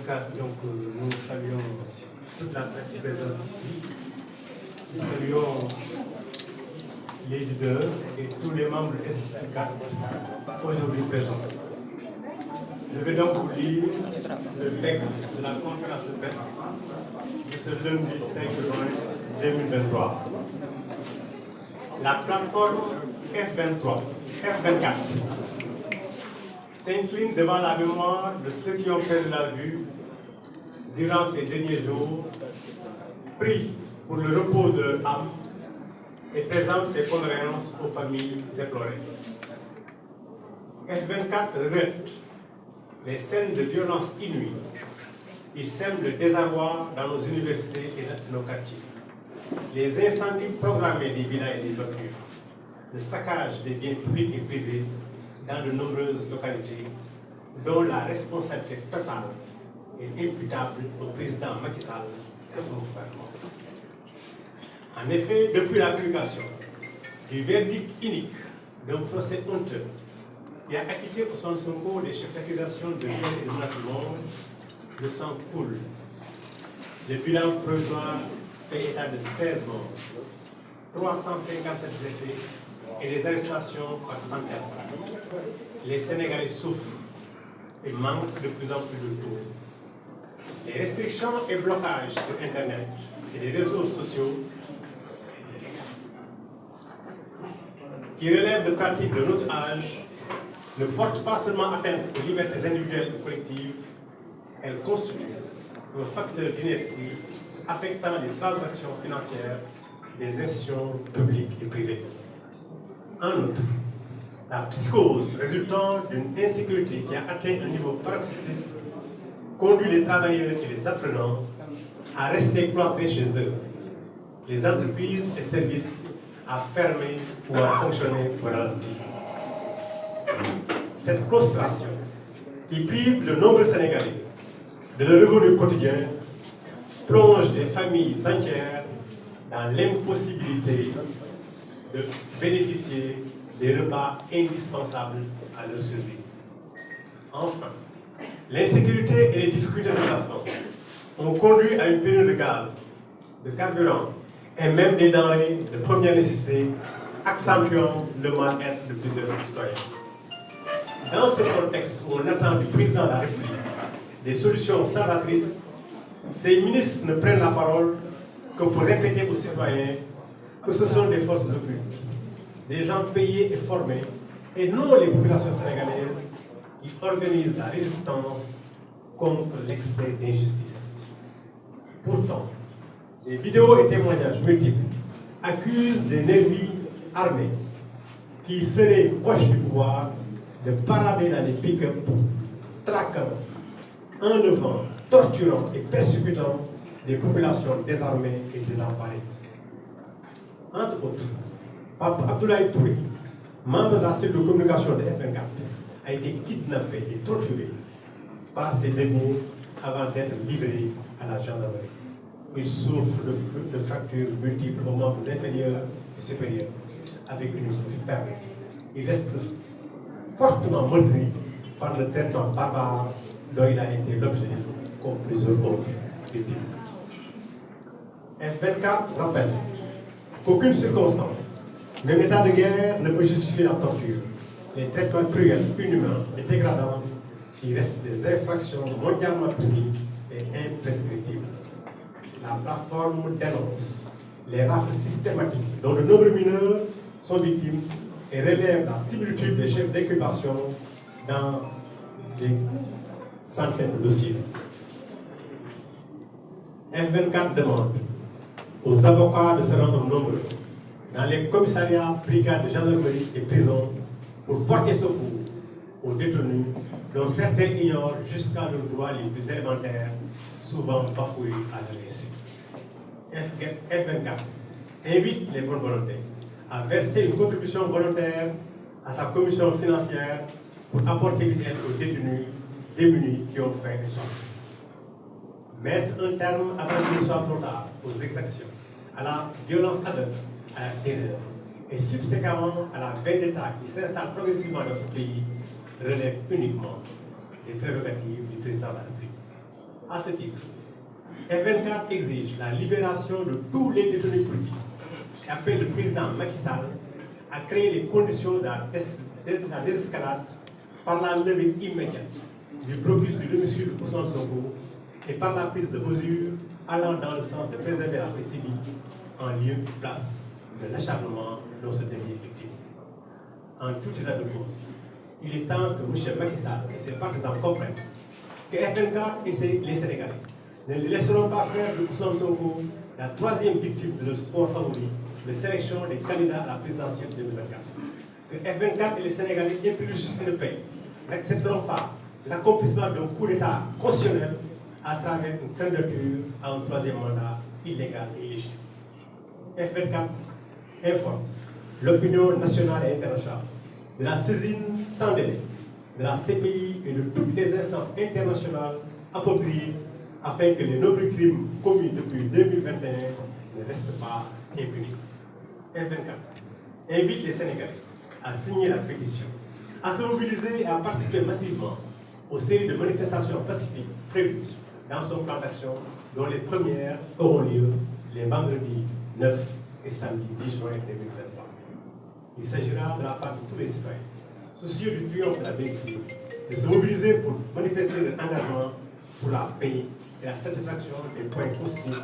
F24, donc, nous saluons toute la presse présente ici. Nous saluons les leaders et tous les membres de F24 aujourd'hui présents. Je vais donc vous lire le texte de la conférence de presse de ce lundi 5 juin 2023. La plateforme F24 s'incline devant la mémoire de ceux qui ont perdu la vue durant ces derniers jours, prie pour le repos de leur âme et présente ses condoléances aux familles éplorées. F24 regrette les scènes de violence inouïes qui sèment le désarroi dans nos universités et nos quartiers. Les incendies programmés des villas et des voitures, le saccage des biens publics et privés dans de nombreuses localités, dont la responsabilité totale est imputable au président Macky Sall et son gouvernement. En effet, depuis la publication du verdict unique d'un procès honteux qui a acquitté Ousmane Sonko des chefs d'accusation de viol et de menaces de mort, le sang coule. Le bilan provisoire fait état de 16 morts, 357 blessés et des arrestations par centaines. Les Sénégalais souffrent et manquent de plus en plus de tout. Les restrictions et blocages sur Internet et les réseaux sociaux qui relèvent de pratiques de notre âge ne portent pas seulement atteinte aux libertés individuelles et collectives, elles constituent un facteur d'inertie affectant les transactions financières des institutions publiques et privées. En outre, la psychose résultant d'une insécurité qui a atteint un niveau paroxystique conduit les travailleurs et les apprenants à rester cloîtrés chez eux, les entreprises et services à fermer ou à fonctionner au ralenti. Cette prostration qui prive de nombreux Sénégalais de leur revenu quotidien plonge des familles entières dans l'impossibilité de bénéficier des repas indispensables à leur survie. Enfin, l'insécurité et les difficultés de placement ont conduit à une pénurie de gaz, de carburant et même des denrées de première nécessité, accentuant le mal-être de plusieurs citoyens. Dans ce contexte où on attend du président de la République des solutions salvatrices, ces ministres ne prennent la parole que pour répéter aux citoyens que ce sont des forces occultes, des gens payés et formés, et non les populations sénégalaises qui organisent la résistance contre l'excès d'injustice. Pourtant, les vidéos et témoignages multiples accusent des nervis armés qui seraient proches du pouvoir de parader dans les pick-up, traquant, enlevant, torturant et persécutant des populations désarmées et désemparées. Entre autres, Pape Abdoulaye Touré, membre de la cellule de communication de F24, a été kidnappé et torturé par ces derniers avant d'être livré à la gendarmerie. Il souffre de fractures multiples aux membres inférieurs et supérieurs, avec une vue ferme. Il reste fortement meurtri par le traitement barbare dont il a été l'objet, comme plusieurs autres victimes. F24 rappelle qu'aucune circonstance, même état de guerre, ne peut justifier la torture, les traitements cruels, inhumains et dégradants qui restent des infractions mondialement punies et imprescriptibles. La plateforme dénonce les rafles systématiques dont de nombreux mineurs sont victimes et relève la similitude des chefs d'incubation dans des centaines de dossiers. F24 demande aux avocats de se rendre nombreux dans les commissariats, brigades de gendarmerie et prisons pour porter secours aux détenus dont certains ignorent jusqu'à leurs droits les plus élémentaires, souvent bafoués à leur insu. F24 invite les bonnes volontés à verser une contribution volontaire à sa commission financière pour apporter une aide aux détenus démunis qui ont faim et soif. Mettre un terme avant qu'il ne soit trop tard aux exactions, à la violence aveugle, à la terreur et subséquemment à la vendetta qui s'installe progressivement dans notre pays relève uniquement des prérogatives du président de la République. À ce titre, F24 exige la libération de tous les détenus politiques et appelle le président Macky Sall à créer les conditions de la désescalade par la levée immédiate du blocus du domicile de Ousmane Sonko et par la prise de mesures allant dans le sens de préserver la paix civile en lieu et place de l'acharnement dont ce dernier est victime. En tout état de cause, il est temps que M. Macky Sall et ses partisans comprennent que F24 et les Sénégalais ne les laisseront pas faire de Ousmane Sonko la troisième victime de leur sport favori, de sélection des candidats à la présidentielle 2024. Que F24 et les Sénégalais épris de justice et de paix n'accepteront pas l'accomplissement d'un coup d'État constitutionnel à travers une candidature à un troisième mandat illégal et illégitime. F24 informe l'opinion nationale et internationale de la saisine sans délai de la CPI et de toutes les instances internationales appropriées afin que les nombreux crimes commis depuis 2021 ne restent pas impunis. F24 invite les Sénégalais à signer la pétition, à se mobiliser et à participer massivement aux séries de manifestations pacifiques prévues dans son plan d'action, dont les premières auront lieu les vendredis 9 et samedi 10 juin 2023. Il s'agira de la part de tous les citoyens, soucieux du triomphe de la vérité, de se mobiliser pour manifester leur engagement pour la paix et la satisfaction des points consignés